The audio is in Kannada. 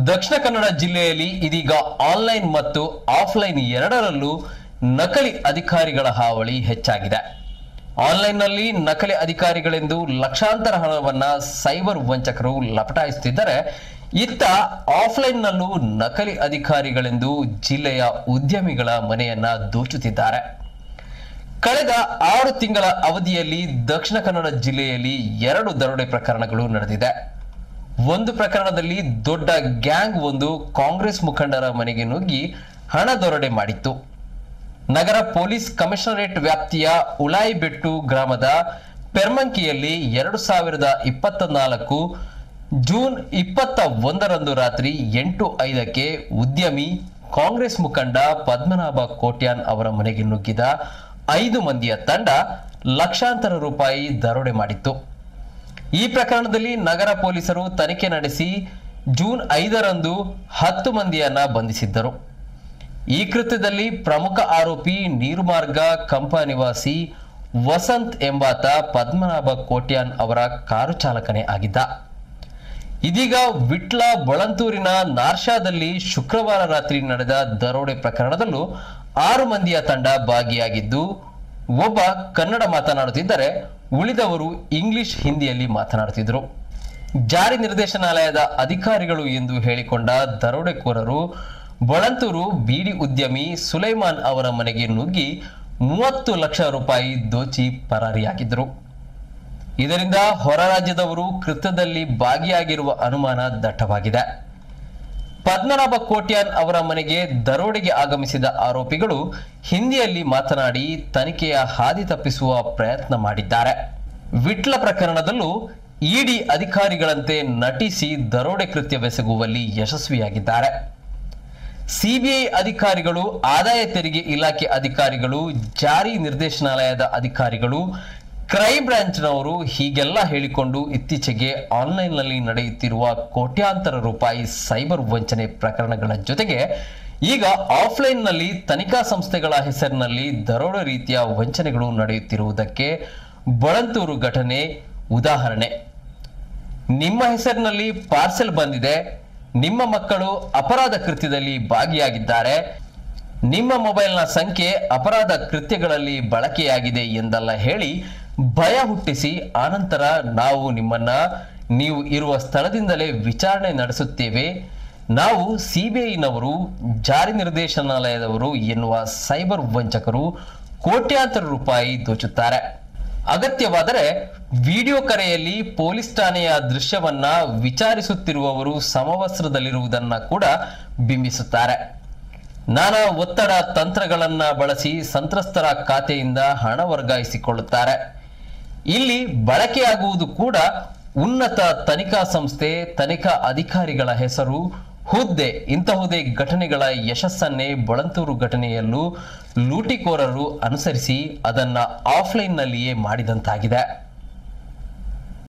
ದಕ್ಷಿಣ ಕನ್ನಡ ಜಿಲ್ಲೆಯಲ್ಲಿ ಇದೀಗ ಆನ್ಲೈನ್ ಮತ್ತು ಆಫ್ಲೈನ್ ಎರಡರಲ್ಲೂ ನಕಲಿ ಅಧಿಕಾರಿಗಳ ಹಾವಳಿ ಹೆಚ್ಚಾಗಿದೆ. ಆನ್ಲೈನ್ನಲ್ಲಿ ನಕಲಿ ಅಧಿಕಾರಿಗಳೆಂದು ಲಕ್ಷಾಂತರ ಹಣವನ್ನ ಸೈಬರ್ ವಂಚಕರು ಲಪಟಾಯಿಸುತ್ತಿದ್ದರೆ, ಇತ್ತ ಆಫ್ಲೈನ್ನಲ್ಲೂ ನಕಲಿ ಅಧಿಕಾರಿಗಳೆಂದು ಜಿಲ್ಲೆಯ ಉದ್ಯಮಿಗಳ ಮನೆಯನ್ನ ದೋಚುತ್ತಿದ್ದಾರೆ. ಕಳೆದ 6 ತಿಂಗಳ ಅವಧಿಯಲ್ಲಿ ದಕ್ಷಿಣ ಕನ್ನಡ ಜಿಲ್ಲೆಯಲ್ಲಿ 2 ದರೋಡೆ ಪ್ರಕರಣಗಳು ನಡೆದಿದೆ. ಒಂದು ಪ್ರಕರಣದಲ್ಲಿ ದೊಡ್ಡ ಗ್ಯಾಂಗ್ ಒಂದು ಕಾಂಗ್ರೆಸ್ ಮುಖಂಡರ ಮನೆಗೆ ನುಗ್ಗಿ ಹಣ ದರೋಡೆ ಮಾಡಿತ್ತು. ನಗರ ಪೊಲೀಸ್ ಕಮಿಷನರೇಟ್ ವ್ಯಾಪ್ತಿಯ ಉಳಾಯಿಬೆಟ್ಟು ಗ್ರಾಮದ ಪೆರ್ಮಂಕಿಯಲ್ಲಿ 2024 ಜೂನ್ 21ರಂದು ರಾತ್ರಿ 8:05ಕ್ಕೆ ಉದ್ಯಮಿ ಕಾಂಗ್ರೆಸ್ ಮುಖಂಡ ಪದ್ಮನಾಭ ಕೋಟ್ಯಾನ್ ಅವರ ಮನೆಗೆ ನುಗ್ಗಿದ 5 ಮಂದಿಯ ತಂಡ ಲಕ್ಷಾಂತರ ರೂಪಾಯಿ ದರೋಡೆ ಮಾಡಿತ್ತು. ಈ ಪ್ರಕರಣದಲ್ಲಿ ನಗರ ಪೊಲೀಸರು ತನಿಖೆ ನಡೆಸಿ ಜೂನ್ 5ರಂದು 10 ಮಂದಿಯನ್ನ ಬಂಧಿಸಿದ್ದರು. ಈ ಕೃತ್ಯದಲ್ಲಿ ಪ್ರಮುಖ ಆರೋಪಿ ನೀರುಮಾರ್ಗ ಕಂಪ ನಿವಾಸಿ ವಸಂತ್ ಎಂಬಾತ ಪದ್ಮನಾಭ ಕೋಟ್ಯಾನ್ ಅವರ ಕಾರು ಚಾಲಕನೇ ಆಗಿದ್ದ. ಇದೀಗ ವಿಟ್ಲ ಬಳಂತೂರಿನ ನಾರ್ಷಾದಲ್ಲಿ ಶುಕ್ರವಾರ ರಾತ್ರಿ ನಡೆದ ದರೋಡೆ ಪ್ರಕರಣದಲ್ಲೂ 6 ಮಂದಿಯ ತಂಡ ಭಾಗಿಯಾಗಿದ್ದು, ಒಬ್ಬ ಕನ್ನಡ ಮಾತನಾಡುತ್ತಿದ್ದರೆ ಉಳಿದವರು ಇಂಗ್ಲಿಷ್ ಹಿಂದಿಯಲ್ಲಿ ಮಾತನಾಡುತ್ತಿದ್ದರು. ಜಾರಿ ನಿರ್ದೇಶನಾಲಯದ ಅಧಿಕಾರಿಗಳು ಎಂದು ಹೇಳಿಕೊಂಡ ದರೋಡೆಕೋರರು ಬಳಂತೂರು ಬೀಡಿ ಉದ್ಯಮಿ ಸುಲೈಮಾನ್ ಅವರ ಮನೆಗೆ ನುಗ್ಗಿ 30 ಲಕ್ಷ ರೂಪಾಯಿ ದೋಚಿ ಪರಾರಿಯಾಗಿದ್ದರು. ಇದರಿಂದ ಹೊರ ರಾಜ್ಯದವರು ಕೃತ್ಯದಲ್ಲಿ ಭಾಗಿಯಾಗಿರುವ ಅನುಮಾನ ದಟ್ಟವಾಗಿದೆ. ಪದ್ಮನಾಭ ಕೋಟ್ಯಾನ್ ಅವರ ಮನೆಗೆ ದರೋಡೆಗೆ ಆಗಮಿಸಿದ ಆರೋಪಿಗಳು ಹಿಂದಿಯಲ್ಲಿ ಮಾತನಾಡಿ ತನಿಖೆಯ ಹಾದಿ ತಪ್ಪಿಸುವ ಪ್ರಯತ್ನ ಮಾಡಿದ್ದಾರೆ. ವಿಟ್ಲ ಪ್ರಕರಣದಲ್ಲೂ ಇಡಿ ಅಧಿಕಾರಿಗಳಂತೆ ನಟಿಸಿ ದರೋಡೆ ಕೃತ್ಯವೆಸಗುವಲ್ಲಿ ಯಶಸ್ವಿಯಾಗಿದ್ದಾರೆ. ಸಿಬಿಐ ಅಧಿಕಾರಿಗಳು, ಆದಾಯ ತೆರಿಗೆ ಇಲಾಖೆ ಅಧಿಕಾರಿಗಳು, ಜಾರಿ ನಿರ್ದೇಶನಾಲಯದ ಅಧಿಕಾರಿಗಳು, ಕ್ರೈಂ ಬ್ರಾಂಚ್ನವರು ಹೀಗೆಲ್ಲ ಹೇಳಿಕೊಂಡು ಇತ್ತೀಚೆಗೆ ಆನ್ಲೈನ್ನಲ್ಲಿ ನಡೆಯುತ್ತಿರುವ ಕೋಟ್ಯಾಂತರ ರೂಪಾಯಿ ಸೈಬರ್ ವಂಚನೆ ಪ್ರಕರಣಗಳ ಜೊತೆಗೆ ಈಗ ಆಫ್ಲೈನ್ನಲ್ಲಿ ತನಿಖಾ ಸಂಸ್ಥೆಗಳ ಹೆಸರಿನಲ್ಲಿ ದರೋಡೆ ರೀತಿಯ ವಂಚನೆಗಳು ನಡೆಯುತ್ತಿರುವುದಕ್ಕೆ ಬಳಂತೂರು ಘಟನೆ ಉದಾಹರಣೆ. ನಿಮ್ಮ ಹೆಸರಿನಲ್ಲಿ ಪಾರ್ಸೆಲ್ ಬಂದಿದೆ, ನಿಮ್ಮ ಮಕ್ಕಳು ಅಪರಾಧ ಕೃತ್ಯದಲ್ಲಿ ಭಾಗಿಯಾಗಿದ್ದಾರೆ, ನಿಮ್ಮ ಮೊಬೈಲ್ನ ಸಂಖ್ಯೆ ಅಪರಾಧ ಕೃತ್ಯಗಳಲ್ಲಿ ಬಳಕೆಯಾಗಿದೆ ಎಂದೆಲ್ಲ ಹೇಳಿ ಭಯ ಹುಟ್ಟಿಸಿ ಆನಂತರ ನಾವು ನಿಮ್ಮನ್ನ ನೀವು ಇರುವ ಸ್ಥಳದಿಂದಲೇ ವಿಚಾರಣೆ ನಡೆಸುತ್ತೇವೆ, ನಾವು ಸಿಬಿಐನವರು, ಜಾರಿ ನಿರ್ದೇಶನಾಲಯದವರು ಎನ್ನುವ ಸೈಬರ್ ವಂಚಕರು ಕೋಟ್ಯಾಂತರ ರೂಪಾಯಿ ದೋಚುತ್ತಾರೆ. ಅಗತ್ಯವಾದರೆ ವಿಡಿಯೋ ಕರೆಯಲ್ಲಿ ಪೊಲೀಸ್ ಠಾಣೆಯ ದೃಶ್ಯವನ್ನ ವಿಚಾರಿಸುತ್ತಿರುವವರು ಸಮವಸ್ತ್ರದಲ್ಲಿರುವುದನ್ನ ಕೂಡ ಬಿಂಬಿಸುತ್ತಾರೆ. ನಾನಾ ಒತ್ತಡ ತಂತ್ರಗಳನ್ನ ಬಳಸಿ ಸಂತ್ರಸ್ತರ ಖಾತೆಯಿಂದ ಹಣ ವರ್ಗಾಯಿಸಿಕೊಳ್ಳುತ್ತಾರೆ. ಇಲ್ಲಿ ಬಳಕೆಯಾಗುವುದು ಕೂಡ ಉನ್ನತ ತನಿಖಾ ಸಂಸ್ಥೆ, ತನಿಖಾ ಅಧಿಕಾರಿಗಳ ಹೆಸರು, ಹುದ್ದೆ. ಇಂತಹುದೇ ಘಟನೆಗಳ ಯಶಸ್ಸನ್ನೇ ಬಳಂತೂರು ಘಟನೆಯಲ್ಲೂ ಲೂಟಿಕೋರರು ಅನುಸರಿಸಿ ಅದನ್ನ ಆಫ್ಲೈನ್ನಲ್ಲಿಯೇ ಮಾಡಿದಂತಾಗಿದೆ.